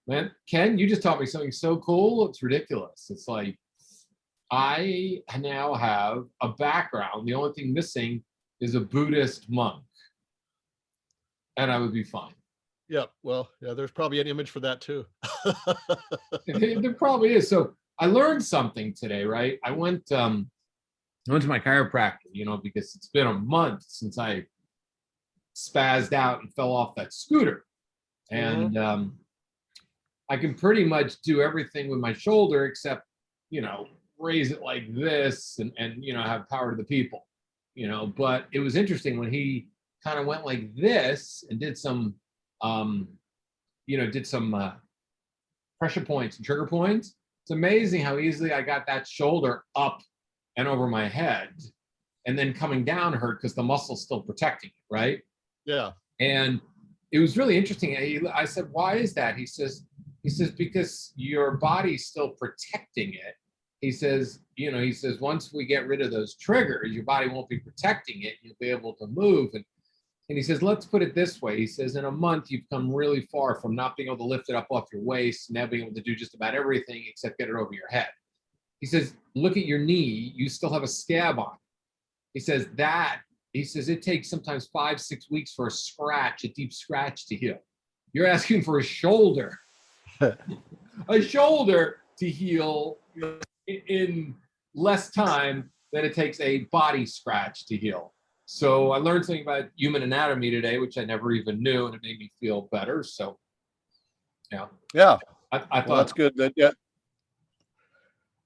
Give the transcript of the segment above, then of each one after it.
Man, Ken, you just taught me something so cool. It's ridiculous. It's like I now have a background. The only thing missing is a Buddhist monk, and I would be fine. Yeah, well, yeah, there's probably an image for that too. There probably is. So I learned something today, right? I went to my chiropractor, because it's been a month since I spazzed out and fell off that scooter. Mhm. And I can pretty much do everything with my shoulder except, raise it like this and have power to the people, But it was interesting when he kind of went like this and did some, um, pressure points and trigger points. It's amazing how easily I got that shoulder up and over my head, and then coming down hurt because the muscle's still protecting it, right? Yeah. And it was really interesting. I said, "Why is that?" He says because your body's still protecting it. He says once we get rid of those triggers, your body won't be protecting it. You'll be able to move. And he says, let's put it this way. He says, in a month, you've come really far from not being able to lift it up off your waist, now being able to do just about everything except get it over your head. He says, look at your knee. You still have a scab on it. He says it takes sometimes 5-6 weeks for a deep scratch to heal. You're asking for a shoulder to heal in less time than it takes a body scratch to heal. So I learned something about human anatomy today, which I never even knew, and it made me feel better. So, yeah, Yeah. I Well, that's thought, good. Yeah, I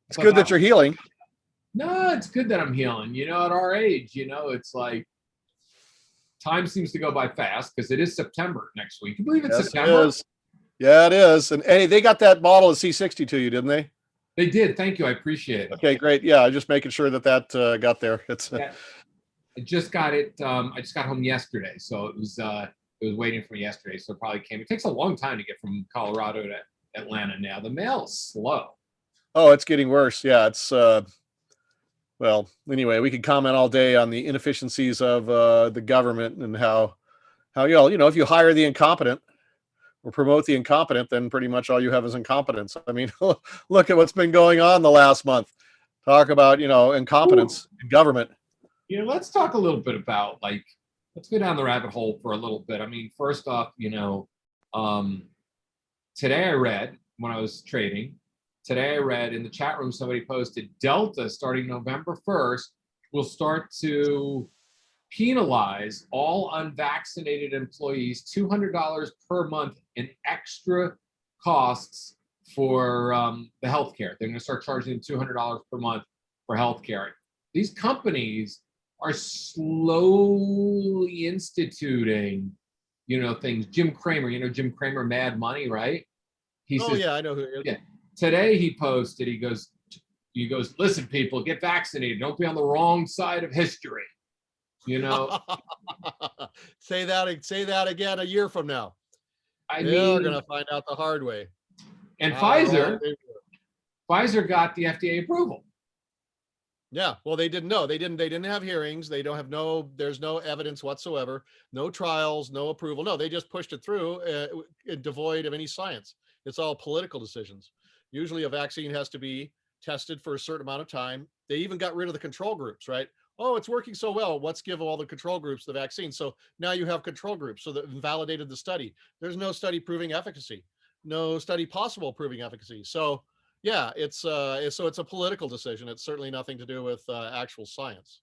it's thought good that that, you're healing. no, it's good that I'm healing. At our age, it's like time seems to go by fast because it is September next week. You believe it's Yes, it September? is. Yeah, it is. And hey, they got that bottle of C60 to you, didn't they? They did. Thank you. I appreciate it. Okay, great. Yeah, I'm just making sure that got there. It's Yeah, I just got it. I just got home yesterday, so it was waiting for me yesterday. So it probably came. It takes a long time to get from Colorado to Atlanta now. The mail's slow. oh, it's getting worse. Yeah, it's well, anyway, we could comment all day on the inefficiencies of the government and how if you hire the incompetent or promote the incompetent, then pretty much all you have is incompetence. I mean, look at what's been going on the last month. Talk about Ooh, incompetence in government. let's talk a little bit about let's go down the rabbit hole for a little bit. I mean, first off, um, today I read when I was trading. Today I read in the chat room somebody posted Delta starting November 1st will start to penalize all unvaccinated employees $200 per month in extra costs for the healthcare. They're going to start charging them $200 per month for healthcare. These companies are slowly instituting, things. Jim Cramer, Jim Cramer, Mad Money, right? He Oh says, yeah, I know who it is. yeah. Today he posted. He goes, listen, people, get vaccinated. Don't be on the wrong side of history. You know, Say that again a year from now. I They're mean, gonna find out the hard way and how wrong Pfizer, they were. Pfizer got the FDA approval. Yeah, well, they didn't know. They didn't have hearings. They don't have there's no evidence whatsoever, no trials, no approval. No, they just pushed it through, devoid of any science. It's all political decisions. Usually a vaccine has to be tested for a certain amount of time. They even got rid of the control groups, right? Oh, it's working so well. Let's give all the control groups the vaccine. So now you have control groups. So that invalidated the study. There's no study proving efficacy, no study possible proving efficacy. So yeah, it's a political decision. It's certainly nothing to do with actual science.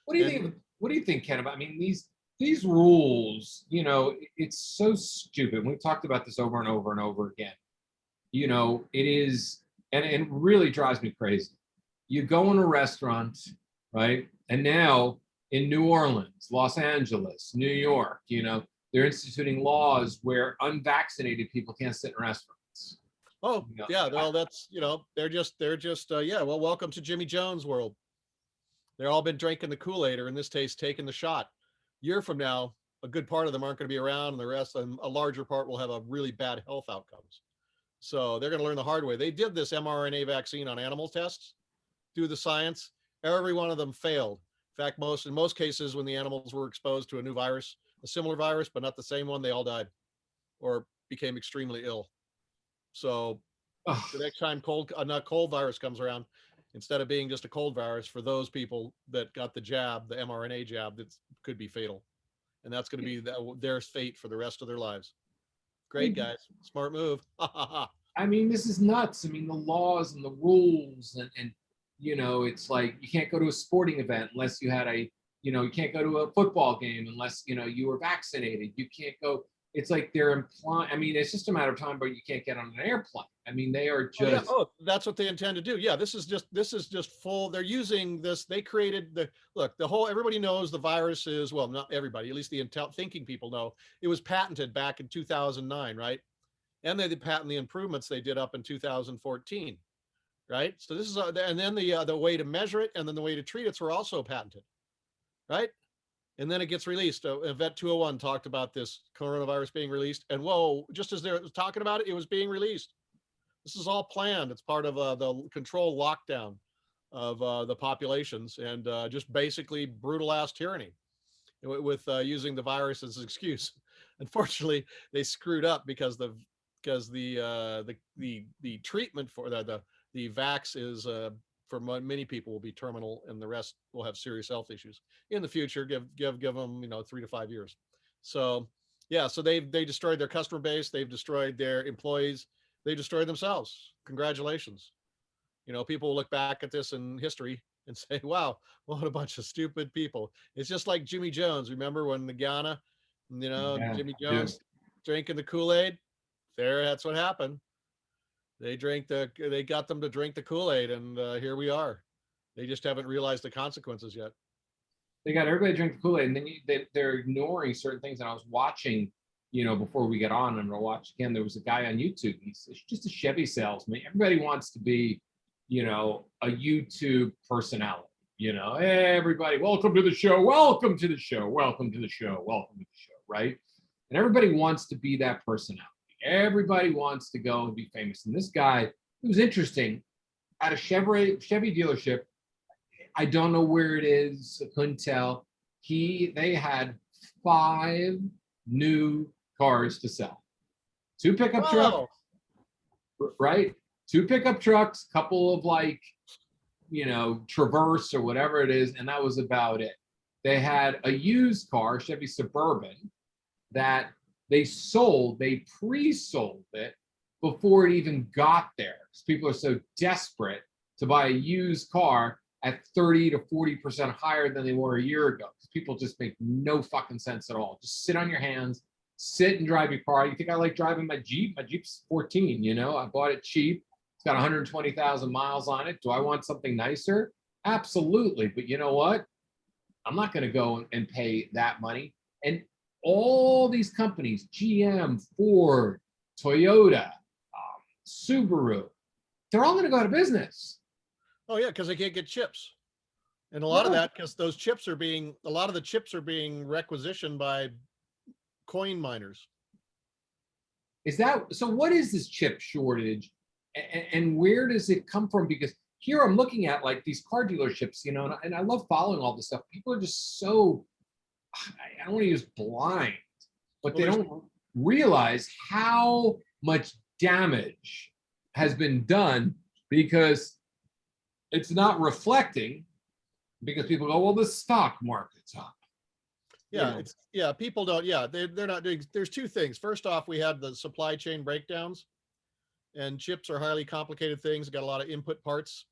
What do you And think? What do you think, Ken? About? I mean, these rules. It's so stupid. We talked about this over and over and over again. It is, and it really drives me crazy. You go in a restaurant, right? And now in New Orleans, Los Angeles, New York, they're instituting laws where unvaccinated people can't sit in restaurants. oh You know, yeah, well that's they're just yeah. Well, welcome to Jimmy Jones world. They're all been drinking the Kool-Aid, or in this case, taking the shot. Year from now, a good part of them aren't going to be around, and the rest, and a larger part, will have a really bad health outcomes. So they're going to learn the hard way. They did this mRNA vaccine on animal tests, do the science. Every one of them failed. In fact, in most cases, when the animals were exposed to a new virus, a similar virus, but not the same one, they all died or became extremely ill. So the next time not cold virus comes around, instead of being just a cold virus, for those people that got the jab, the mRNA jab, that could be fatal, and that's going to be their fate for the rest of their lives. Great, guys, smart move. I mean, this is nuts. I mean, the laws and the rules, and it's like you can't go to a sporting event unless you had you can't go to a football game unless you were vaccinated. You can't go. It's like they're implying. I mean, it's just a matter of time, but you can't get on an airplane. I mean, they are Oh, yeah. just. Oh, that's what they intend to do. Yeah, this is just full. They're using this. They created the whole. Everybody knows the virus is, well, not everybody. At least the thinking people know it was patented back in 2009, right? And they did patent the improvements they did up in 2014, right? So this is, and then the way to measure it and then the way to treat it were also patented, right? And then it gets released. Vet 201 talked about this coronavirus being released, and whoa, just as they're talking about it, it was being released. This is all planned. It's part of the control lockdown of the populations, and just basically brutal ass tyranny with using the virus as an excuse. Unfortunately, they screwed up because the treatment for the vax is for many people will be terminal, and the rest will have serious health issues in the future. Give them 3 to 5 years. So yeah, so they destroyed their customer base, they've destroyed their employees, they destroyed themselves. Congratulations. People will look back at this in history and say, wow, what a bunch of stupid people. It's just like Jimmy Jones. Remember when the Ghana, Yeah, Jimmy I do. Jones drinking the Kool-Aid? That's what happened. They got them to drink the Kool-Aid, and here we are. They just haven't realized the consequences yet. They got everybody drink the Kool-Aid, and then they're ignoring certain things. And I was watching, before we get on, and I'll watch again. There was a guy on YouTube. He's just a Chevy salesman. Everybody wants to be, a YouTube personality. Hey, everybody, welcome to the show. Welcome to the show. Welcome to the show. Welcome to the show. Right? And everybody wants to be that personality. Everybody wants to go and be famous. And this guy, it was interesting, at a Chevy dealership. I don't know where it is. I couldn't tell. They had 5 new cars to sell. 2 pickup trucks, right? 2 pickup trucks, couple of Traverse or whatever it is, and that was about it. They had a used car, Chevy Suburban, that they pre-sold it before it even got there. Because people are so desperate to buy a used car at 30 to 40% higher than they were a year ago. People just make no fucking sense at all. Just sit on your hands, sit and drive your car. You think I like driving my Jeep? My Jeep's 14, I bought it cheap. It's got 120,000 miles on it. Do I want something nicer? Absolutely. But you know what? I'm not going to go and pay that money. And all these companies, GM, Ford, Toyota, Subaru, they're all going to go out of business. Oh yeah, because they can't get chips. And a lot of that, because those chips are being, a lot of the chips are being requisitioned by coin miners. Is that, so what is this chip shortage and where does it come from? Because here I'm looking at these car dealerships, and I love following all this stuff. People are just so, I don't want to use blind, but they don't realize how much damage has been done because it's not reflecting, because people go, well, the stock market's up. Yeah, people don't, they're not doing, there's 2 things. First off, we had the supply chain breakdowns, and chips are highly complicated things, got a lot of input parts,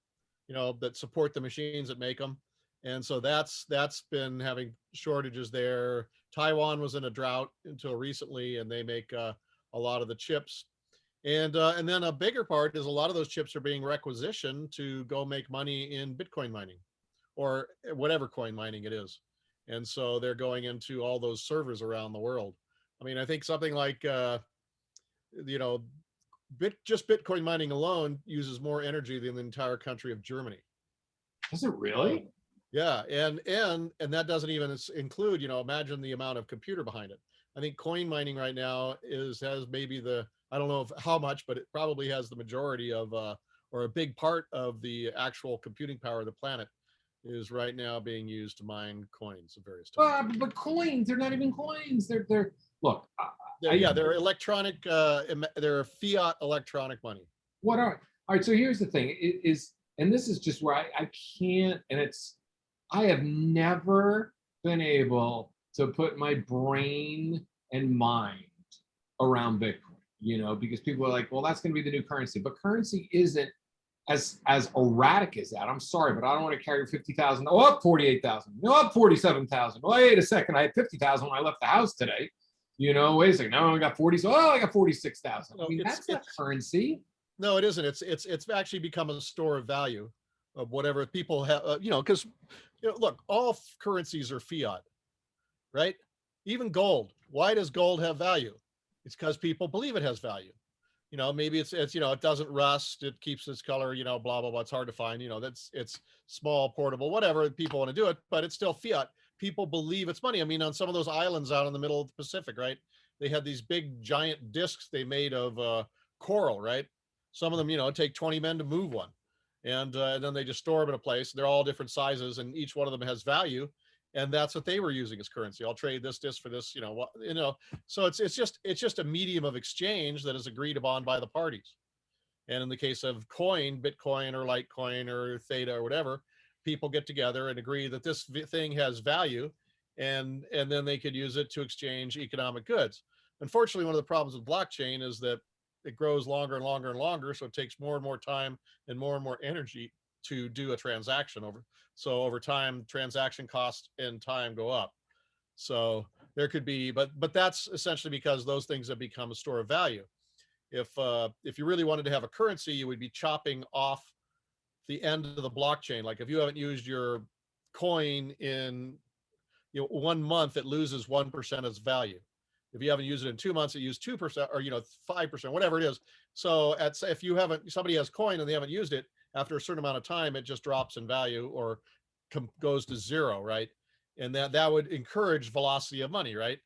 that support the machines that make them. And so that's been having shortages there. Taiwan was in a drought until recently, and they make a lot of the chips. And then a bigger part is a lot of those chips are being requisitioned to go make money in Bitcoin mining or whatever coin mining it is. And so they're going into all those servers around the world. I mean, I think something like, just Bitcoin mining alone uses more energy than the entire country of Germany. Is it really? Yeah, and that doesn't even include, imagine the amount of computer behind it. I think coin mining right now has maybe I don't know how much, but it probably has the majority of, or a big part of the actual computing power of the planet is right now being used to mine coins of various types. But coins, they're not even coins. They're look, they're electronic, they're fiat electronic money. What are, all right, so here's the thing, it is, and this is just where I can't, and it's, I have never been able to put my brain and mind around Bitcoin, because people are like, well, that's going to be the new currency, but currency isn't as erratic as that. I'm sorry, but I don't want to carry 50,000, oh, up 48,000, no, up 47,000. Wait a second, I had 50,000 when I left the house today. Wait a second, now I got 40, so I got 46,000. No, I mean, that's not currency. No, it isn't. It's actually become a store of value of whatever people have, because, look, all currencies are fiat, right? Even gold. Why does gold have value? It's because people believe it has value. Maybe it's it doesn't rust, it keeps its color, blah, blah, blah. It's hard to find, it's small, portable, whatever, people want to do it, but it's still fiat. People believe it's money. I mean, on some of those islands out in the middle of the Pacific, right? They had these big giant discs they made of coral, right? Some of them, take 20 men to move one. And then they just store them in a place. They're all different sizes and each one of them has value. And that's what they were using as currency. I'll trade this disc for this, so it's just a medium of exchange that is agreed upon by the parties. And in the case of coin, Bitcoin or Litecoin or Theta or whatever, people get together and agree that this thing has value, and then they could use it to exchange economic goods. Unfortunately, one of the problems with blockchain is that it grows longer and longer and longer. So it takes more and more time and more energy to do a transaction over time, transaction cost and time go up. So there could be, but that's essentially because those things have become a store of value. If you really wanted to have a currency, you would be chopping off the end of the blockchain. Like if you haven't used your coin in 1 month, it loses 1% of its value. If you haven't used it in 2 months, it used 2% or 5%, whatever it is. So if somebody has coin and they haven't used it, after a certain amount of time, it just drops in value or goes to zero, right? And that would encourage velocity of money, right?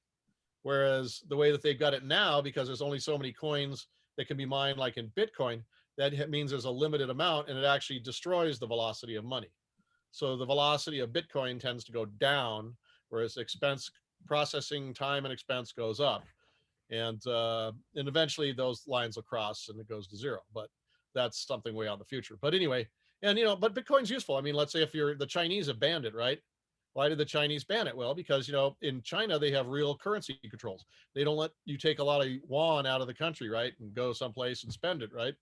Whereas the way that they've got it now, because there's only so many coins that can be mined, like in Bitcoin, that means there's a limited amount, and it actually destroys the velocity of money. So the velocity of Bitcoin tends to go down, whereas processing time and expense goes up, and eventually those lines will cross and it goes to zero. But that's something way out in the future. But anyway, and but Bitcoin's useful. I mean, let's say if the Chinese have banned it, right? Why did the Chinese ban it? Well, because in China they have real currency controls. They don't let you take a lot of yuan out of the country, right, and go someplace and spend it, right?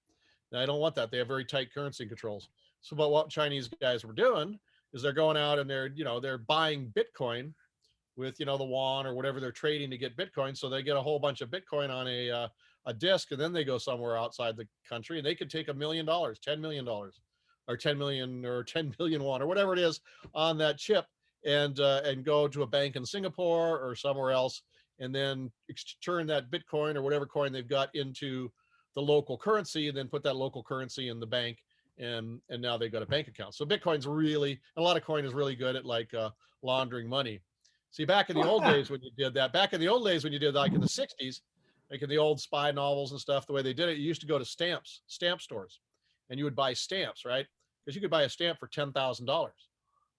And I don't want that. They have very tight currency controls. So, but what Chinese guys were doing is they're going out and they're buying Bitcoin with the yuan or whatever they're trading to get Bitcoin. So they get a whole bunch of Bitcoin on a disc, and then they go somewhere outside the country and they could take $1 million, $10 million, or 10 million or 10 billion yuan or whatever it is on that chip, and go to a bank in Singapore or somewhere else, and then turn that Bitcoin or whatever coin they've got into the local currency, and then put that local currency in the bank, and now they've got a bank account. So Bitcoin's really, a lot of coin is really good at laundering money. See, back in the old days when you did that, like in the 60s, like in the old spy novels and stuff, the way they did it, you used to go to stamp stores, and you would buy stamps, right? Because you could buy a stamp for $10,000.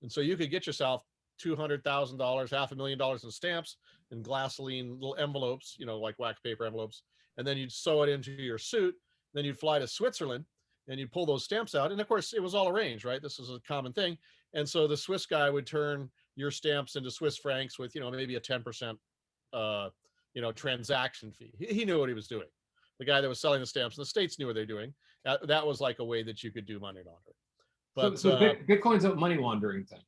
And so you could get yourself $200,000, $500,000 in stamps and glassine little envelopes, like wax paper envelopes. And then you'd sew it into your suit. Then you'd fly to Switzerland and you'd pull those stamps out. And of course, it was all arranged, right? This is a common thing. And so the Swiss guy would turn your stamps into Swiss francs with, maybe a 10%, transaction fee. He knew what he was doing. The guy that was selling the stamps in the States knew what they're doing. That was like a way that you could do money laundering. But so Bitcoin's a money laundering thing.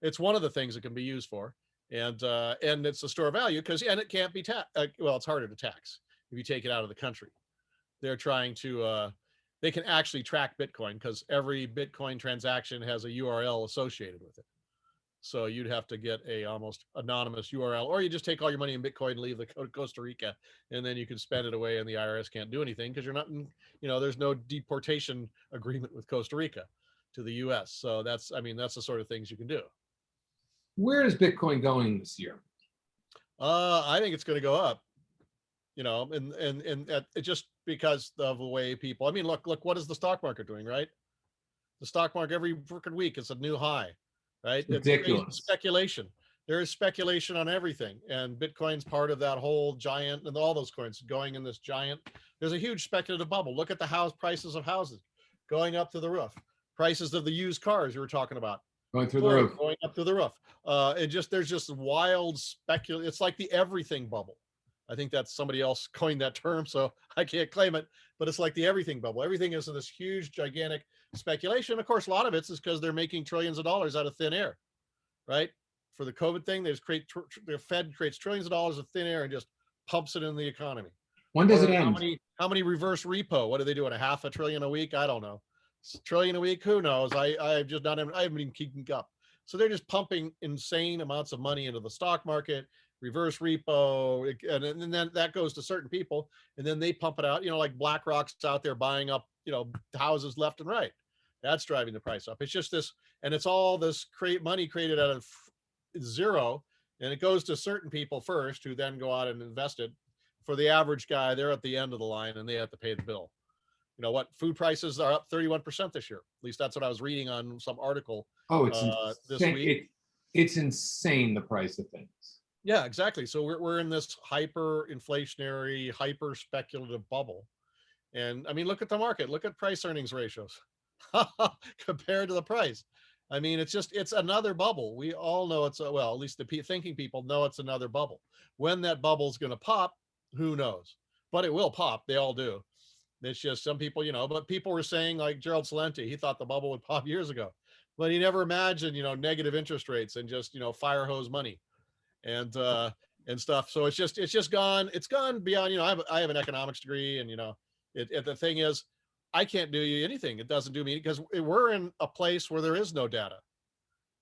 It's one of the things it can be used for, and it's a store of value and it can't be well, it's harder to tax if you take it out of the country. They're trying to they can actually track Bitcoin because every Bitcoin transaction has a URL associated with it. So you'd have to get a almost anonymous URL, or you just take all your money in Bitcoin and leave the Costa Rica, and then you can spend it away and the IRS can't do anything because you're not in, there's no deportation agreement with Costa Rica to the US. So that's the sort of things you can do. Where is Bitcoin going this year? I think it's going to go up, and it just because of the way people, look, what is the stock market doing, right? The stock market every freaking week is a new high, right? It's ridiculous. Speculation. there is speculation on everything, and Bitcoin's part of that whole giant, and all those coins going in this giant. There's a huge speculative bubble. Look at the house prices of houses going up to the roof. Prices of the used cars you were talking about, Going through the boom, roof. going up to the roof. There's just wild speculation. It's like the everything bubble. I think that's somebody else coined that term, so I can't claim it, but it's like the everything bubble. Everything is in this huge, gigantic speculation. Of course, a lot of it's is because they're making trillions of dollars out of thin air, right? For the COVID thing, they just the Fed creates trillions of dollars of thin air and just pumps it in the economy. When does it Or end? how many reverse repo? What are they doing? $500 billion a week? I don't know. Trillion a week? Who knows? I've just not. I haven't even keeping up. So they're just pumping insane amounts of money into the stock market, reverse repo, and then that goes to certain people, and then they pump it out. You know, like BlackRock's out there buying up, you know, houses left and right. That's driving the price up. It's just this, and it's all this money created out of zero, and it goes to certain people first, who then go out and invest it. For the average guy, they're at the end of the line and they have to pay the bill. You know what? Food prices are up 31% this year. At least that's what I was reading on some article Oh, it's this insane. week. It's insane, the price of things. Yeah, exactly. So we're in this hyper inflationary, hyper speculative bubble. And I mean, look at the market. Look at price earnings ratios compared to the price. I mean, it's another bubble. We all know well, at least the thinking people know it's another bubble. When that bubble's going to pop, who knows? But it will pop. They all do. It's just some people, you know, but people were saying, like Gerald Celente, he thought the bubble would pop years ago, but he never imagined, you know, negative interest rates and just, you know, fire hose money and stuff. So it's just gone beyond, you know, I have an economics degree, and, you know, the thing is, I can't do you anything. It doesn't do me, because we're in a place where there is no data.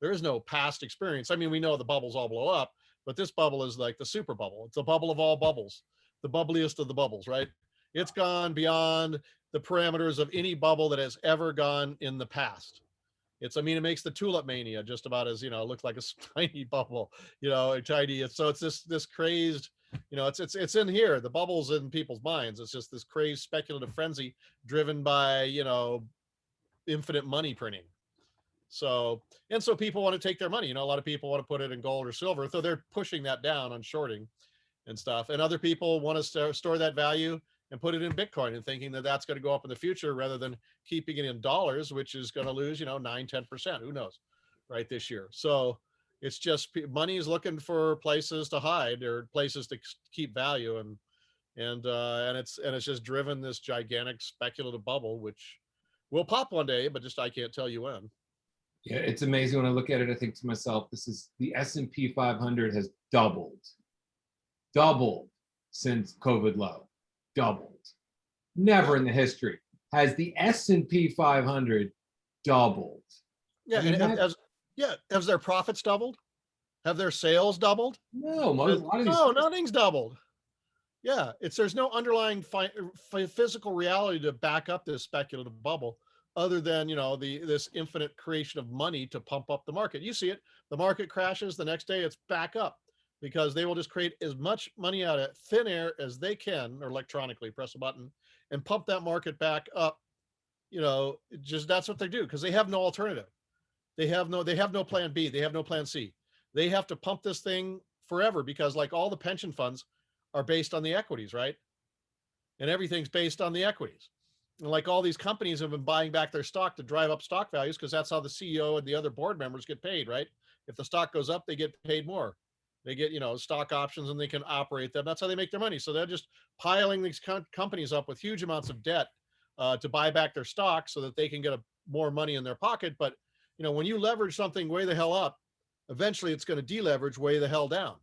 There is no past experience. I mean, we know the bubbles all blow up, but this bubble is like the super bubble. It's a bubble of all bubbles, the bubbliest of the bubbles, right? It's gone beyond the parameters of any bubble that has ever gone in the past. I mean, it makes the tulip mania just about as, you know, it looks like a tiny bubble, you know, tiny. So it's this crazed, you know, it's in here. The bubble's in people's minds. It's just this crazed speculative frenzy driven by, you know, infinite money printing. So people want to take their money. You know, a lot of people want to put it in gold or silver, so they're pushing that down on shorting and stuff. And other people want to store that value and put it in Bitcoin, and thinking that that's going to go up in the future, rather than keeping it in dollars, which is going to lose, you know, 9-10%, who knows, right, this year. So it's just money is looking for places to hide, or places to keep value, and it's just driven this gigantic speculative bubble, which will pop one day, but just I can't tell you when. Yeah, it's amazing. When I look at it, I think to myself, the S&P 500 has doubled since COVID low. Doubled. Never in the history has the S&P 500 doubled. Yeah, I mean, and has their profits doubled? Have their sales doubled? No, a lot of these. No, nothing's doubled. Yeah, there's no underlying physical reality to back up this speculative bubble, other than, you know, this infinite creation of money to pump up the market. You see it. The market crashes, the next day it's back up, because they will just create as much money out of thin air as they can, or electronically press a button and pump that market back up. You know, just that's what they do, because they have no alternative. They have no plan B. They have no plan C. They have to pump this thing forever, because like all the pension funds are based on the equities, right? And everything's based on the equities. And like all these companies have been buying back their stock to drive up stock values, because that's how the CEO and the other board members get paid, right? If the stock goes up, they get paid more. They get, you know, stock options, and they can operate them. That's how they make their money. So they're just piling these companies up with huge amounts of debt to buy back their stock, so that they can get more money in their pocket. But, you know, when you leverage something way the hell up, eventually it's going to deleverage way the hell down.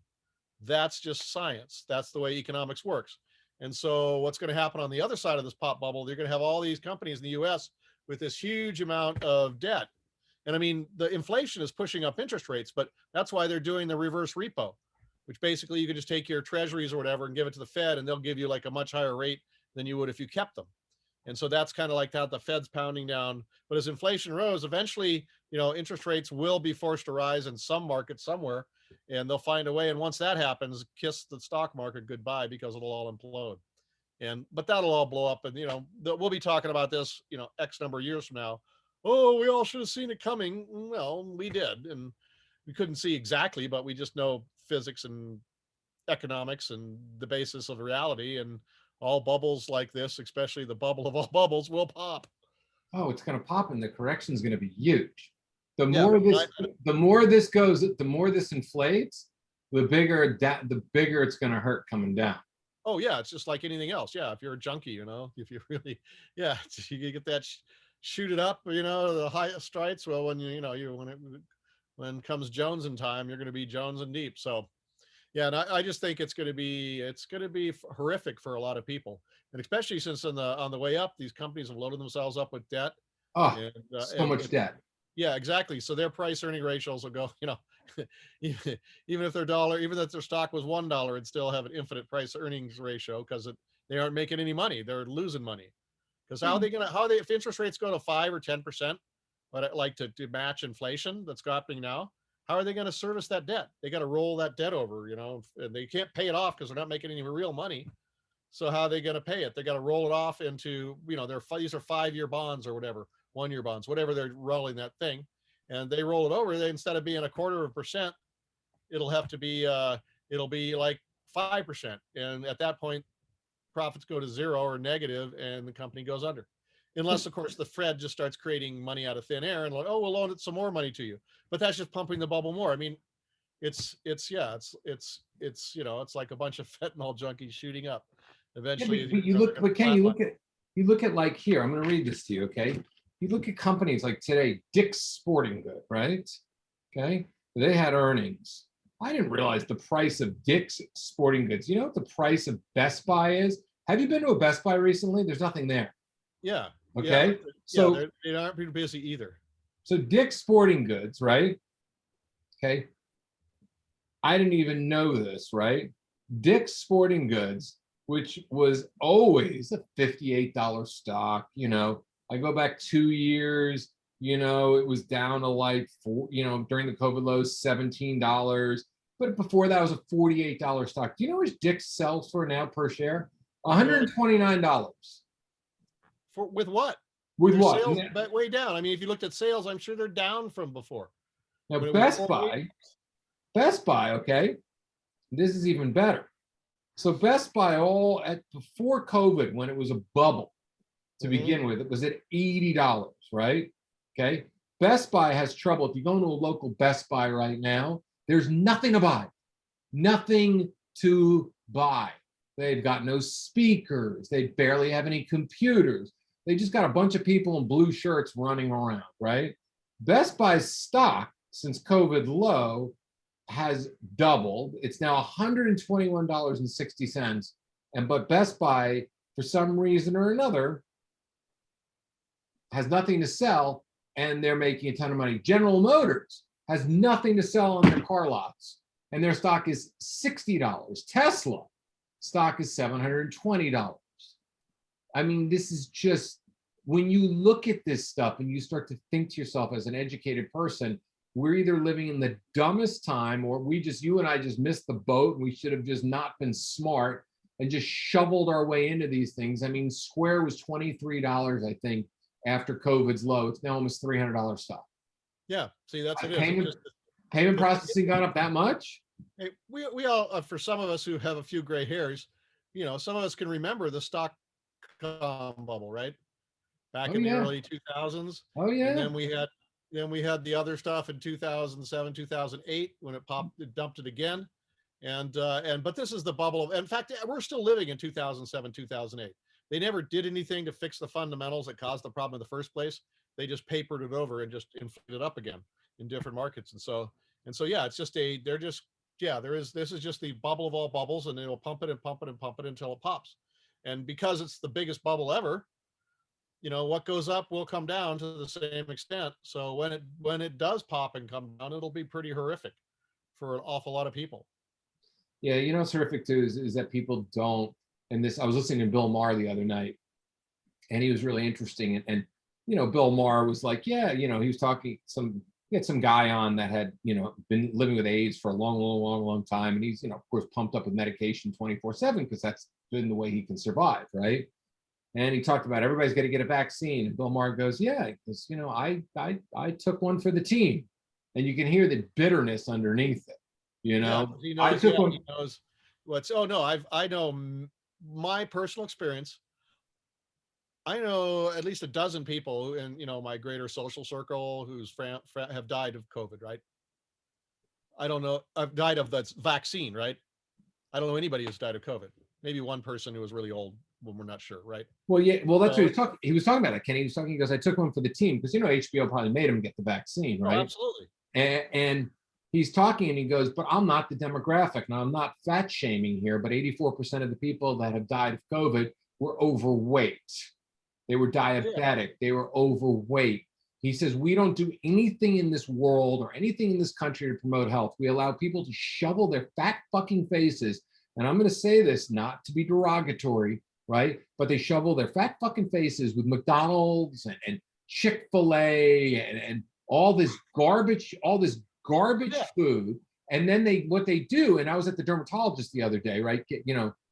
That's just science. That's the way economics works. And so what's going to happen on the other side of this pop bubble, you're going to have all these companies in the US with this huge amount of debt. And I mean, the inflation is pushing up interest rates, but that's why they're doing the reverse repo, which basically you can just take your treasuries or whatever and give it to the Fed, and they'll give you like a much higher rate than you would if you kept them. And so that's kind of like how the Fed's pounding down. But as inflation rose, eventually, you know, interest rates will be forced to rise in some market somewhere, and they'll find a way. And once that happens, kiss the stock market goodbye, because it'll all implode. But that'll all blow up. And, you know, we'll be talking about this, you know, X number of years from now. Oh, we all should have seen it coming. Well, we did. And we couldn't see exactly, but we just know physics and economics and the basis of reality, and all bubbles like this, especially the bubble of all bubbles, will pop. Oh, it's going to pop and the correction is going to be huge. The Yeah. more this, the more this goes, the more this inflates, the bigger it's going to hurt coming down. Oh yeah, it's just like anything else. Yeah, if you're a junkie, if you really, yeah, you get that shoot it up, the highest stripes. Well, when when comes Jones in time, you're going to be Jones and deep. So yeah, and I just think it's going to be horrific for a lot of people, and especially since on the way up, these companies have loaded themselves up with debt, Oh, and so much debt. yeah, exactly. So their price earning ratios will go, even if their dollar, even if their stock was $1, it'd still have an infinite price earnings ratio because they aren't making any money. They're losing money. Because if interest rates go to 5 or 10%, but like to match inflation that's dropping now, how are they going to service that debt? They got to roll that debt over, and they can't pay it off because they're not making any real money. So how are they going to pay it? They got to roll it off into, these are 5-year bonds or whatever, 1-year bonds, whatever they're rolling that thing. And they roll it over, they, instead of being 1/4%, it'll have to be, it'll be like 5%. And at that point, profits go to zero or negative and the company goes under. Unless, of course, the Fed just starts creating money out of thin air and like, oh, we'll loan it some more money to you. But that's just pumping the bubble more. I mean, it's like a bunch of fentanyl junkies shooting up. Eventually, but you look, but Ken, you look at like here, I'm going to read this to you, okay? You look at companies like today, Dick's Sporting Good, right? Okay, they had earnings. I didn't realize the price of Dick's Sporting Goods. You know what the price of Best Buy is? Have you been to a Best Buy recently? There's nothing there. Yeah. Okay. Yeah, So they aren't pretty busy either. so Dick's Sporting Goods, right? Okay. I didn't even know this, right? Dick's Sporting Goods, which was always a $58 stock, I go back 2 years, it was down to like during the COVID lows, $17. But before that was a $48 stock. Do you know what Dick's sells for now per share? $129. With what? With Their what? sales way down. I mean, if you looked at sales, I'm sure they're down from before. Now Best Buy, okay, this is even better. So Best Buy before COVID, when it was a bubble to begin with, it was at $80, right? Okay. Best Buy has trouble. If you go into a local Best Buy right now, there's nothing to buy. Nothing to buy. They've got no speakers. They barely have any computers. They just got a bunch of people in blue shirts running around, right? Best Buy's stock since COVID low has doubled. It's now $121.60. But Best Buy, for some reason or another, has nothing to sell, and they're making a ton of money. General Motors has nothing to sell on their car lots, and their stock is $60. Tesla stock is $720. I mean, this is just, when you look at this stuff and you start to think to yourself as an educated person, we're either living in the dumbest time, or you and I just missed the boat, and we should have just not been smart and just shoveled our way into these things. I mean, Square was $23, I think, after COVID's low. It's now almost $300 stock. Yeah, see, that's it. Payment processing gone up that much? Hey, we all, for some of us who have a few gray hairs, some of us can remember the stock bubble, right? Back in the early 2000s. Oh yeah. And then we had the other stuff in 2007, 2008 when it dumped it again. But this is the bubble of, in fact, we're still living in 2007, 2008. They never did anything to fix the fundamentals that caused the problem in the first place. They just papered it over and just inflated it up again in different markets. And so yeah, it's just this is just the bubble of all bubbles, and it'll pump it and pump it and pump it until it pops. And because it's the biggest bubble ever, what goes up will come down to the same extent. So when it does pop and come down, it'll be pretty horrific for an awful lot of people. Yeah, what's horrific too is that people don't, and this, I was listening to Bill Maher the other night, and he was really interesting. And Bill Maher was like, yeah, he was talking he had some guy on that had, been living with AIDS for a long time. And he's, of course, pumped up with medication 24/7 because that's been the way he can survive, right? And he talked about everybody's got to get a vaccine. And Bill Maher goes, yeah, because, I took one for the team. and you can hear the bitterness underneath it. You Yeah, know, he I knows. took Yeah, one. he knows what's. Oh no, I know my personal experience. I know at least a dozen people in my greater social circle who's have died of COVID. Right? I don't know. I've died of that vaccine. Right? I don't know anybody who's died of COVID. Maybe one person who was really old when we're not sure. Right? Well, yeah, well, that's what he So, was talking. He was talking about that. Kenny was talking. He goes, "I took one for the team because HBO probably made him get the vaccine, oh, right?" absolutely. And he's talking, and he goes, "But I'm not the demographic. Now I'm not fat shaming here, but 84% of the people that have died of COVID were overweight. They were Yeah. diabetic. They were overweight." He says, "We don't do anything in this world or anything in this country to promote health. We allow people to shovel their fat fucking faces." And I'm going to say this not to be derogatory, right? But they shovel their fat fucking faces with McDonald's and Chick-fil-A and all this garbage Yeah. food. And then what they do, and I was at the dermatologist the other day, right?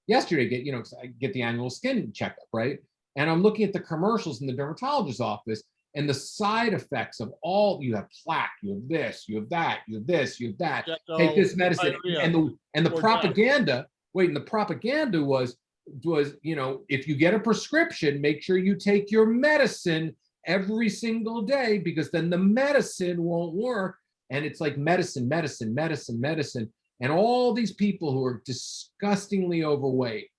Yesterday, get the annual skin checkup, right? And I'm looking at the commercials in the dermatologist's office and the side effects of all. You have plaque, you have this, you have that, you have this, you have that. Take Injectable this medicine, diarrhea and the or death. propaganda. Wait, and the propaganda was if you get a prescription, make sure you take your medicine every single day because then the medicine won't work. And it's like medicine, medicine, medicine, medicine. And all these people who are disgustingly overweight,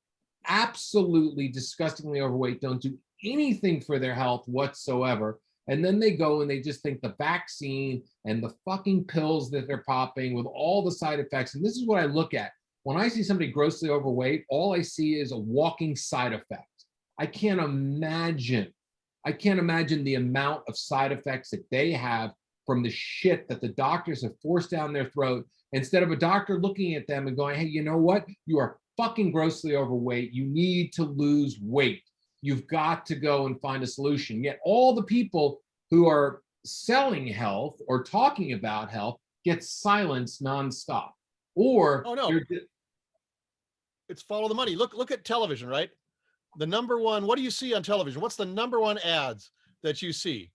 absolutely disgustingly overweight, don't do anything for their health whatsoever. And then they go and they just think the vaccine and the fucking pills that they're popping with all the side effects. And this is what I look at. When I see somebody grossly overweight, all I see is a walking side effect. I can't imagine. I can't imagine the amount of side effects that they have from the shit that the doctors have forced down their throat. Instead of a doctor looking at them and going, "Hey, you know what? You are fucking grossly overweight. You need to lose weight. You've got to go and find a solution." Yet all the people who are selling health or talking about health get silenced nonstop. Or Oh no, it's follow the money. Look at television, right? The number one, what do you see on television? What's the number one ads that you see?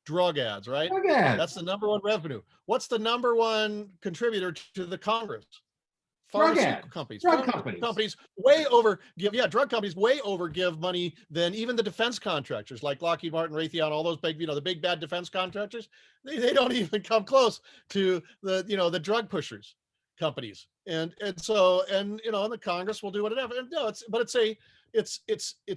Drug ads, right? again, That's the number one revenue. What's the number one contributor to the Congress? drug Pharmaceutical ads, companies. drug Pharmaceutical companies. companies way over give, yeah, drug companies way over give money than even the defense contractors like Lockheed Martin, Raytheon, all those big, the big bad defense contractors. They don't even come close to the drug pushers companies. And so, and the Congress will do whatever. And no, it's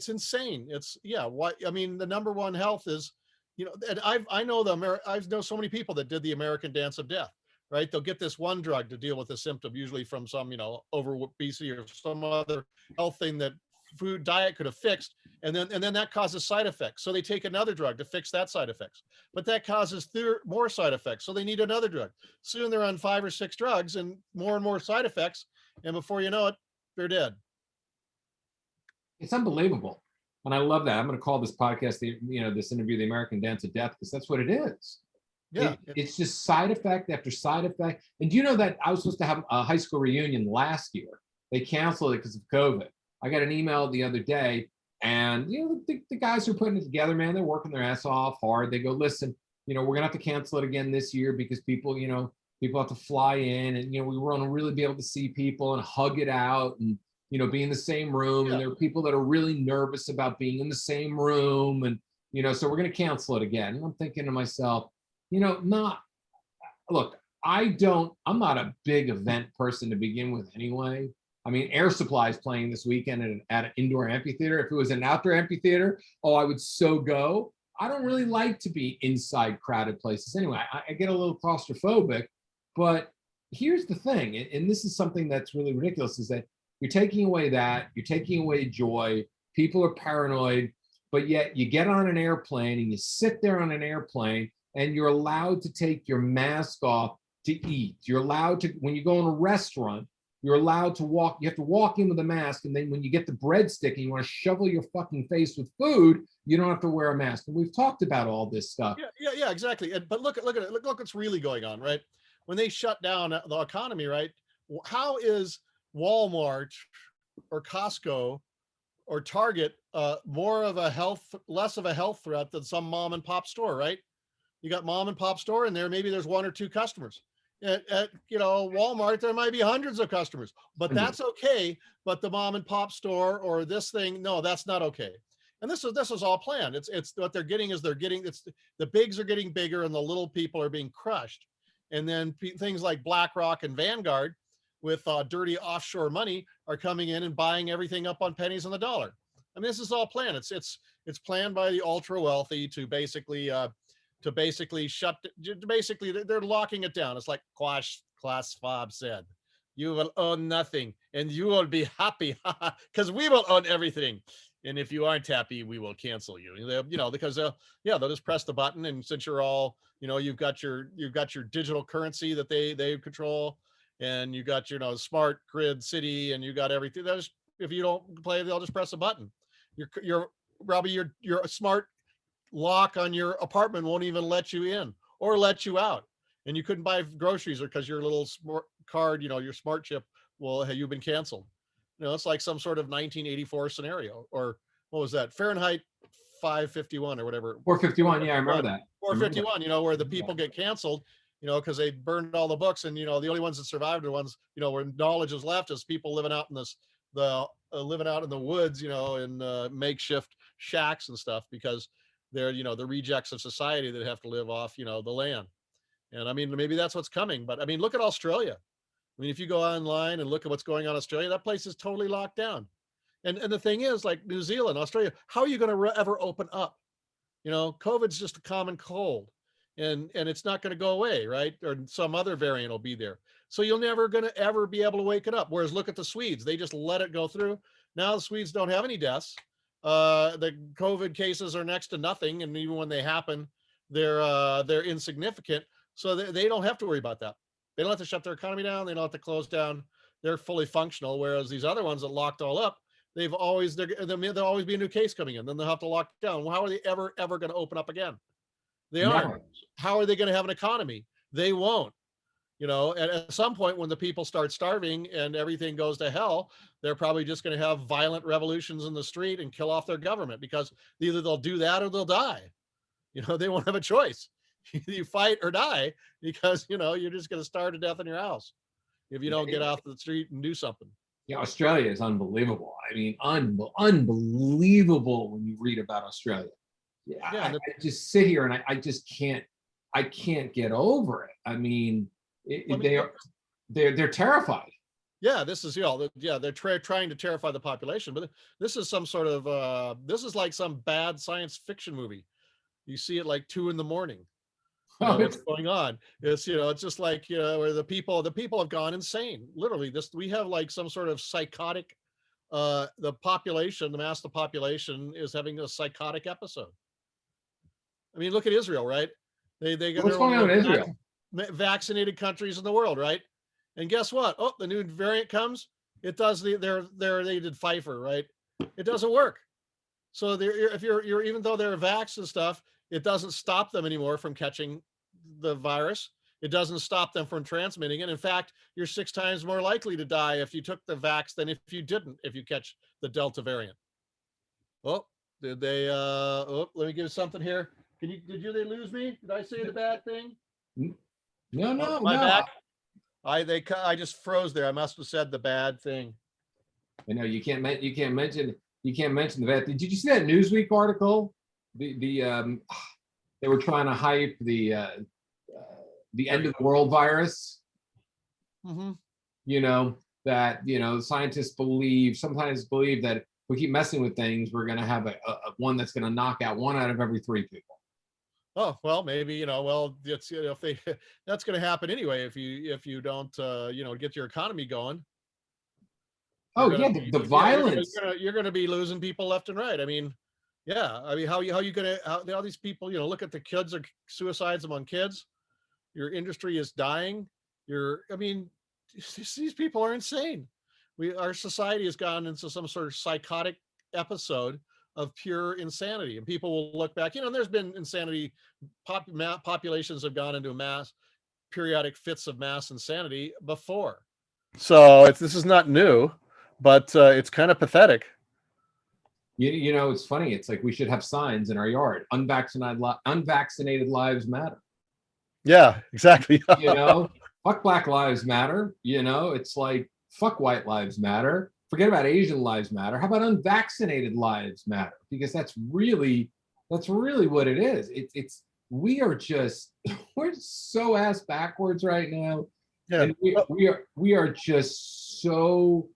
insane. It's, yeah, why, I mean, the number one health is, and I know I know so many people that did the American Dance of Death, right? They'll get this one drug to deal with the symptom, usually from some, over obesity or some other health thing that food diet could have fixed. And then that causes side effects. So they take another drug to fix that side effects, but that causes more side effects. So they need another drug. Soon they're on 5 or 6 drugs and more side effects. And before you know it, they're dead. It's unbelievable. And I love that. I'm going to call this podcast, this interview, The American Dance of Death, because that's what it is. Yeah. It's just side effect after side effect. And do you know that I was supposed to have a high school reunion last year? They canceled it because of COVID. I got an email the other day, and the guys who are putting it together, man, they're working their ass off hard. They go, "Listen, we're gonna have to cancel it again this year because people have to fly in, and we want to really be able to see people and hug it out and be in the same room. Yeah. And there are people that are really nervous about being in the same room, and so we're gonna cancel it again." And I'm thinking to myself, not look, I'm not a big event person to begin with anyway. I mean, Air Supply is playing this weekend at an indoor amphitheater. If it was an outdoor amphitheater, oh, I would so go. I don't really like to be inside crowded places anyway. I get a little claustrophobic, but here's the thing, and this is something that's really ridiculous, is that you're taking away joy. People are paranoid, but yet you get on an airplane and you sit there on an airplane and you're allowed to take your mask off to eat. You're allowed to, when you go in a restaurant, you're allowed to walk. You have to walk in with a mask, and then when you get the breadstick and you want to shovel your fucking face with food, you don't have to wear a mask. And we've talked about all this stuff. Yeah, exactly. But look at it. Look what's really going on, right? When they shut down the economy, right? How is Walmart or Costco or Target less of a health threat than some mom and pop store, right? You got mom and pop store in there. Maybe there's 1 or 2 customers. At Walmart, there might be hundreds of customers, but that's okay. But the mom and pop store or this thing, no, that's not okay. And this is all planned. It's what they're getting is the bigs are getting bigger and the little people are being crushed. And then things like BlackRock and Vanguard with dirty offshore money are coming in and buying everything up on pennies on the dollar. I mean, this is all planned. It's planned by the ultra wealthy to basically they're locking it down. It's like Klaus Schwab said, you will own nothing and you will be happy because we will own everything. And if you aren't happy, we will cancel you. Because they'll just press the button. And since you're all, you've got your digital currency that they control, and you got your smart grid city, and you got everything. If you don't play, they'll just press a button. Your smart lock on your apartment won't even let you in or let you out, and you couldn't buy groceries because your little smart card, your smart chip, you've been canceled. It's like some sort of 1984 scenario, or what was that, Fahrenheit 551 or whatever. 451, yeah, I remember that. 451, where the people get canceled, because they burned all the books, and the only ones that survived are ones, where knowledge is left is people living out in living out in the woods, in makeshift shacks and stuff, because they're the rejects of society that have to live off the land. And I mean, maybe that's what's coming, but I mean, look at Australia. I mean, if you go online and look at what's going on in Australia, that place is totally locked down. And the thing is, like New Zealand, Australia, how are you going to ever open up? COVID's just a common cold, and it's not going to go away, right? Or some other variant will be there. So you're never going to ever be able to wake it up. Whereas look at the Swedes, they just let it go through. Now the Swedes don't have any deaths. The COVID cases are next to nothing, and even when they happen, they're insignificant. So they don't have to worry about that. They don't have to shut their economy down. They don't have to close down. They're fully functional. Whereas these other ones that locked all up, there'll always be a new case coming in. Then they'll have to lock down. Well, how are they ever going to open up again? They aren't. How are they going to have an economy? They won't. At some point when the people start starving and everything goes to hell, they're probably just going to have violent revolutions in the street and kill off their government, because either they'll do that or they'll die. They won't have a choice. You fight or die, because you're just going to starve to death in your house if you don't get out the street and do something. Yeah, Australia is unbelievable. I mean, unbelievable when you read about Australia. I just sit here and I just can't get over it. I mean, they're terrified. Yeah, this is they're trying to terrify the population, but this is some sort of this is like some bad science fiction movie. You see it like 2 a.m. What's going on? It's it's just like where the people have gone insane. Literally, we have like some sort of psychotic. The mass of the population is having a psychotic episode. I mean, look at Israel, right? They What's going on in Israel? Vaccinated countries in the world, right? And guess what? Oh, the new variant comes. It does they did Pfizer, right? It doesn't work. So if you're even though they're vaxxed and stuff, it doesn't stop them anymore from catching the virus. It doesn't stop them from transmitting it. In fact, you're 6 times more likely to die if you took the vax than if you didn't, if you catch the Delta variant. Oh, did they let me give you something here. Did they lose me? Did I say the bad thing? No. Back. I just froze there. I must have said the bad thing. I know you can't mention the bad thing. Did you see that Newsweek article? They were trying to hype the end of the world virus. Mm-hmm. That scientists sometimes believe that if we keep messing with things, we're going to have a one that's going to knock out 1 out of every 3 people. Oh, well, maybe, it's, if they, that's going to happen anyway, if you don't, get your economy going. The violence. You're going to be losing people left and right. I mean, yeah. I mean, how you going to, all these people, look at the kids, or suicides among kids. Your industry is dying. These people are insane. Our society has gone into some sort of psychotic episode of pure insanity, and people will look back, there's been insanity. Populations have gone into mass periodic fits of mass insanity before. So this is not new, but it's kind of pathetic. It's funny. It's like we should have signs in our yard. Unvaccinated lives matter. Yeah, exactly. You know, fuck Black Lives Matter. You know, it's like fuck White Lives Matter. Forget about Asian lives matter. How about unvaccinated lives matter? Because that's really what it is. It's we are just we're so ass backwards right now, Yeah. and we are just so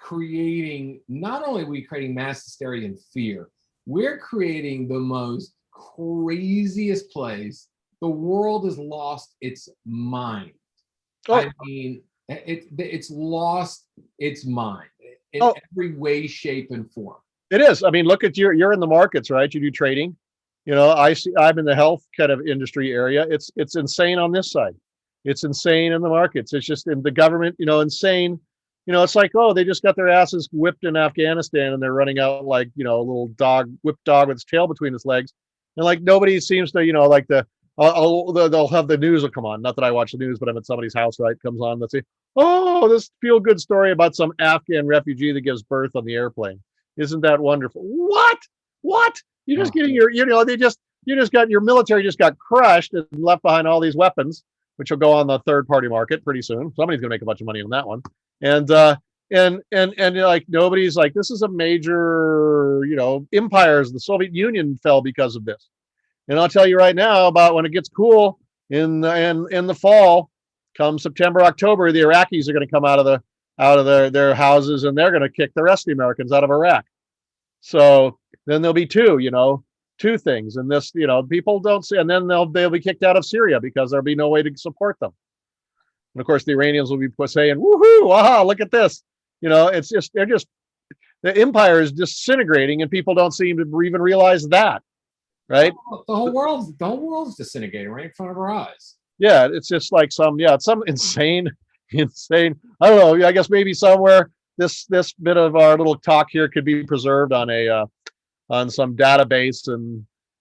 creating. Not only are we creating mass hysteria and fear, we're creating the most craziest place. The world has lost its mind. Oh, I mean, it's lost its mind in oh, every way, shape, and form. it is. I mean, look at you're in the markets, right? You do trading. I'm in the health kind of industry area. It's insane on this side. It's insane in the markets. It's just in the government, insane. It's like, oh, they just got their asses whipped in Afghanistan and they're running out like, a little dog, whipped dog with its tail between its legs. And like nobody seems to, like they'll have the news will come on. Not that I watch the news, but I'm at somebody's house, right? Comes on, let's see. Oh, this feel good story about some Afghan refugee that gives birth on the airplane. Isn't that wonderful? What? You're just Oh, getting you just got your military just got crushed and left behind all these weapons, which will go on the third party market pretty soon. Somebody's gonna make a bunch of money on that one. And like nobody's like, this is a major, empires. The Soviet Union fell because of this. And I'll tell you right now about when it gets cool in the fall, come September, October, the Iraqis are going to come out of their houses and they're going to kick the rest of the Americans out of Iraq. So then there'll be two things. And this, people don't see, and then they'll be kicked out of Syria because there'll be no way to support them. And of course, the Iranians will be saying, "Woohoo! Aha! Look at this!" It's just the empire is disintegrating, and people don't seem to even realize that, right? the whole world's disintegrating right in front of our eyes. Yeah, it's just like some insane. I don't know. I guess maybe somewhere this bit of our little talk here could be preserved on on some database,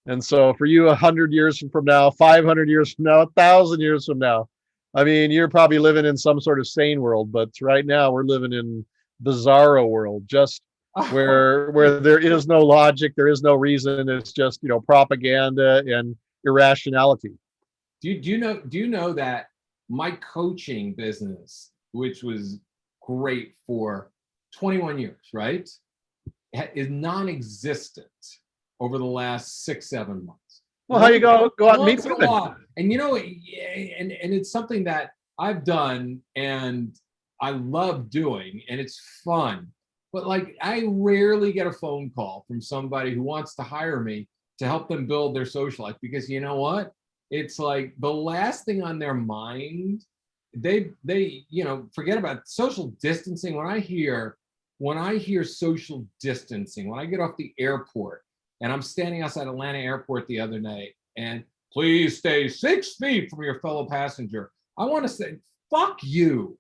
and so for you, 100 years from now, 500 years from now, 1,000 years from now, I mean, you're probably living in some sort of sane world, but right now we're living in bizarro world, just where there is no logic, there is no reason. It's just propaganda and irrationality. Do you know that my coaching business, which was great for 21 years, right, is non-existent over the last 6-7 months. Well, how you go out and meet Once in a women? while. And and it's something that I've done and I love doing and it's fun. But like I rarely get a phone call from somebody who wants to hire me to help them build their social life because you know what? It's like the last thing on their mind, they forget about social distancing. When I hear social distancing, when I get off the airport and I'm standing outside Atlanta airport the other night and please stay 6 feet from your fellow passenger, I want to say, fuck you.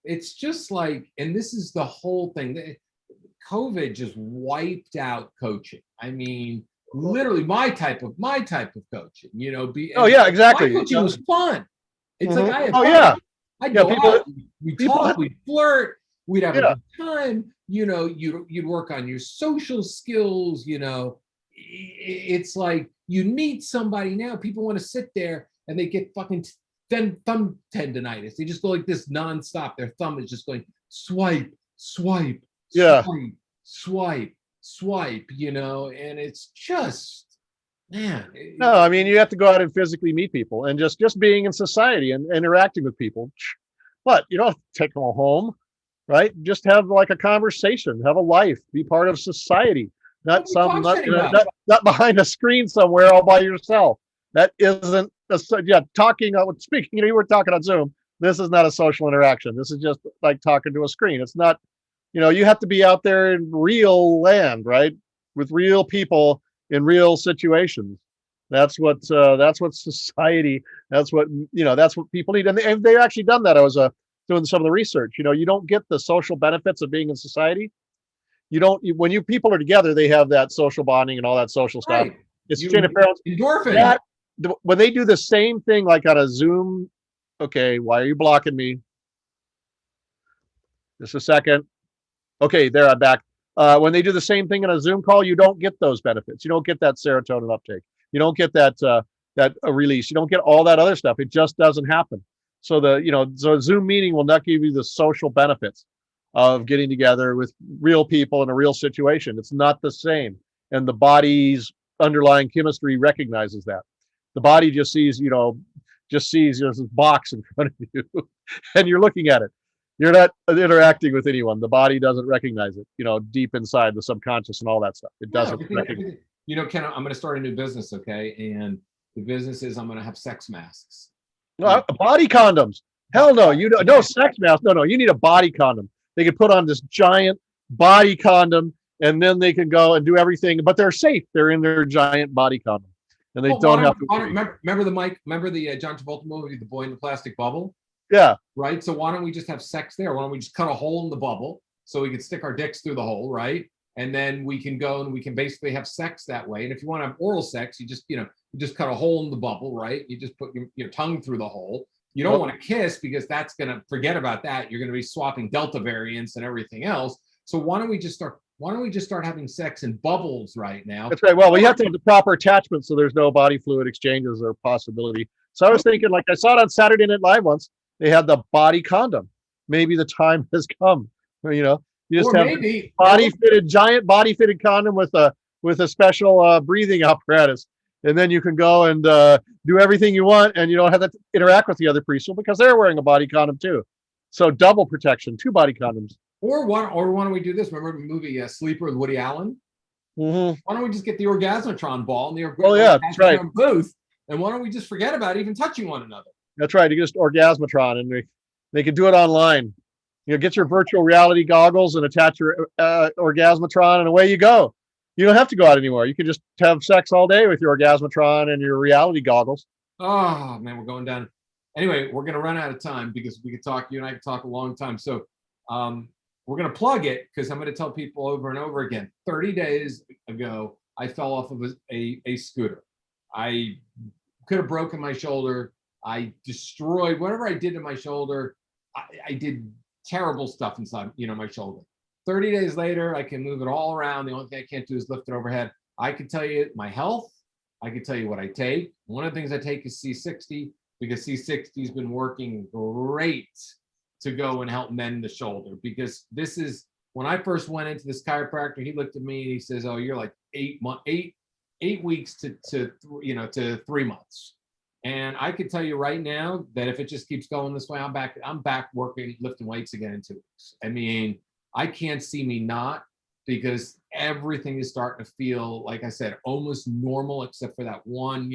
It's just like, and this is the whole thing. COVID just wiped out coaching. I mean, literally my type of coaching, Oh yeah, exactly. my coaching was fun. It's like I had Oh fun. yeah, I'd yeah. go out, we'd talk, we'd flirt, we'd have a Yeah. good time. You'd work on your social skills. It's like you meet somebody now. People want to sit there and they get fucking thumb tendonitis. They just go like this nonstop. Their thumb is just going swipe, swipe, Yeah. swipe, swipe, swipe. And it's just man. No, I mean you have to go out and physically meet people and just being in society and interacting with people. But you don't have to take them home, right? Just have like a conversation, have a life, be part of society, What are not we some not, talking about? not behind a screen somewhere all by yourself. That isn't talking. Speaking, you were talking on Zoom. This is not a social interaction. This is just like talking to a screen. It's not. You have to be out there in real land, right, with real people in real situations. That's what society. That's what people need, and they've actually done that. I was doing some of the research. You don't get the social benefits of being in society. You don't when people are together, they have that social bonding and all that social stuff. Right. It's chain of parents. Endorphin. When they do the same thing like on a Zoom, okay, why are you blocking me? Just a second. Okay, there, I'm back. When they do the same thing in a Zoom call, you don't get those benefits. You don't get that serotonin uptake. You don't get that that release. You don't get all that other stuff. It just doesn't happen. So so a Zoom meeting will not give you the social benefits of getting together with real people in a real situation. It's not the same. And the body's underlying chemistry recognizes that. The body just sees, this box in front of you and you're looking at it. You're not interacting with anyone. The body doesn't recognize it, deep inside the subconscious and all that stuff. It doesn't recognize. Ken, I'm going to start a new business, okay? And the business is I'm going to have sex masks. Body condoms. Hell no. No sex mask. No. You need a body condom. They can put on this giant body condom and then they can go and do everything, but they're safe. They're in their giant body condom and they don't have to. Remember the John Travolta movie, The Boy in the Plastic Bubble? Yeah. Right. So why don't we just have sex there? Why don't we just cut a hole in the bubble so we can stick our dicks through the hole, right? And then we can go and we can basically have sex that way. And if you want to have oral sex, you just cut a hole in the bubble, right? You just put your tongue through the hole. You don't want to kiss because that's going to forget about that. You're going to be swapping Delta variants and everything else. So why don't we just start having sex in bubbles right now? That's right. Well, we have to have the proper attachment so there's no body fluid exchanges or possibility. So I was thinking, like I saw it on Saturday Night Live once, they had the body condom. Maybe the time has come. You just have a giant body fitted condom with a special breathing apparatus. And then you can go and do everything you want and you don't have to interact with the other people because they're wearing a body condom too. So double protection, 2 body condoms. Or why don't we do this? Remember the movie Sleeper with Woody Allen? Mm-hmm. Why don't we just get the Orgasmatron ball and the that's right. booth? And why don't we just forget about even touching one another? That's right. You just Orgasmatron and they can do it online. Get your virtual reality goggles and attach your Orgasmatron and away you go. You don't have to go out anymore. You can just have sex all day with your Orgasmatron and your reality goggles. Oh man, we're going down. Anyway, we're going to run out of time because you and I could talk a long time. So we're going to plug it because I'm going to tell people over and over again. 30 days ago, I fell off of a scooter. I could have broken my shoulder. I destroyed whatever I did to my shoulder. I did terrible stuff inside, my shoulder. 30 days later, I can move it all around. The only thing I can't do is lift it overhead. I can tell you my health. I can tell you what I take. One of the things I take is C60 because C60 has been working great to go and help mend the shoulder. Because this is when I first went into this chiropractor, he looked at me and he says, "Oh, you're like 8 weeks to 3 months." And I could tell you right now that if it just keeps going this way, I'm back working, lifting weights again in 2 weeks. I mean, I can't see me not because everything is starting to feel, like I said, almost normal, except for that one,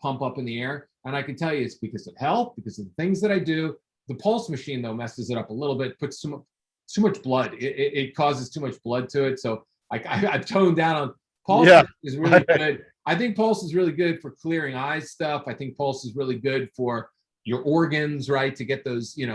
pump up in the air. And I can tell you it's because of health, because of the things that I do. The pulse machine, though, messes it up a little bit, puts too much blood. It causes too much blood to it. So I've toned down on pulse. Is really good. I think pulse is really good for clearing eye stuff. I think pulse is really good for your organs, right? To get those, get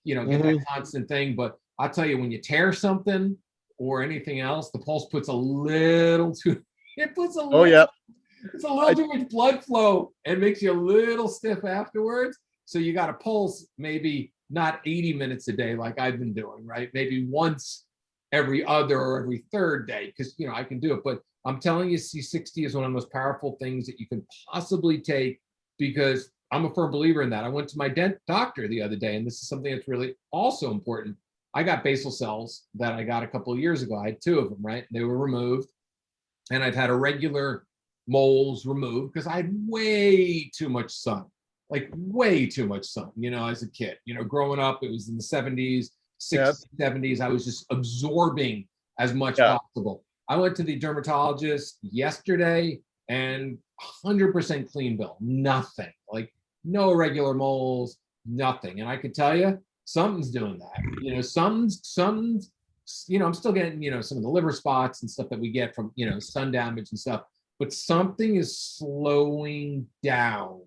that constant thing. But I'll tell you, when you tear something or anything else, the pulse puts a little too it's a little too much blood flow and makes you a little stiff afterwards. So you got to pulse maybe not 80 minutes a day like I've been doing, right? Maybe once every other or every third day because, I can do it. But I'm telling you, C60 is one of the most powerful things that you can possibly take because I'm a firm believer in that. I went to my doctor the other day, and this is something that's really also important. I got basal cells that I got a couple of years ago. I had 2 of them, right? They were removed. And I've had irregular moles removed because I had way too much sun, like way too much sun, as a kid. Growing up, it was in the 70s, 60s, 70s. I was just absorbing as much possible. I went to the dermatologist yesterday and 100% clean bill, nothing, like no irregular moles, nothing. And I could tell you, something's doing that. Something's, I'm still getting, some of the liver spots and stuff that we get from, sun damage and stuff, but something is slowing down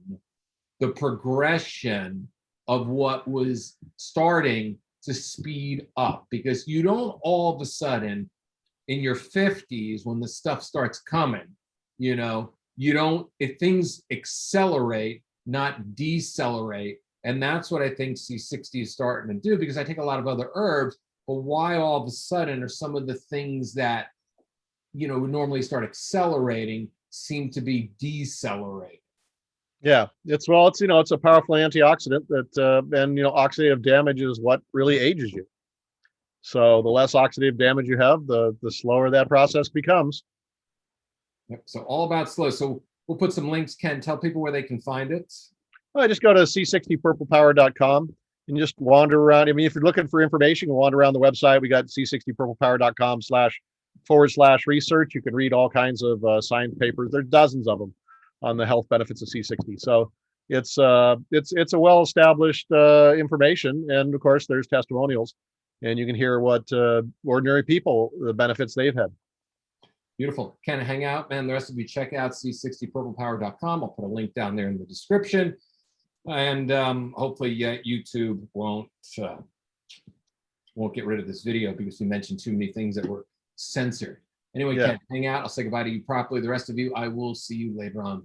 the progression of what was starting to speed up because you don't all of a sudden in your 50s when the stuff starts coming, if things accelerate, not decelerate. And that's what I think C60 is starting to do because I take a lot of other herbs, but why all of a sudden are some of the things that, would normally start accelerating seem to be decelerating? Yeah, it's well, it's a powerful antioxidant that, and oxidative damage is what really ages you. So the less oxidative damage you have, the slower that process becomes. Yep. So all about slow. So we'll put some links. Ken, tell people where they can find it. Just go to c60purplepower.com and just wander around. I mean, if you're looking for information, wander around the website. We got c60purplepower.com/forward/research. You can read all kinds of science papers. There's dozens of them on the health benefits of C60. So it's a well-established information, and of course there's testimonials, and you can hear what ordinary people, the benefits they've had. Beautiful. Ken, hang out, man. The rest of you check out c60purplepower.com. I'll put a link down there in the description. And hopefully YouTube won't get rid of this video because we mentioned too many things that were censored. Anyway, Yeah. Ken, hang out. I'll say goodbye to you properly. The rest of you, I will see you later on.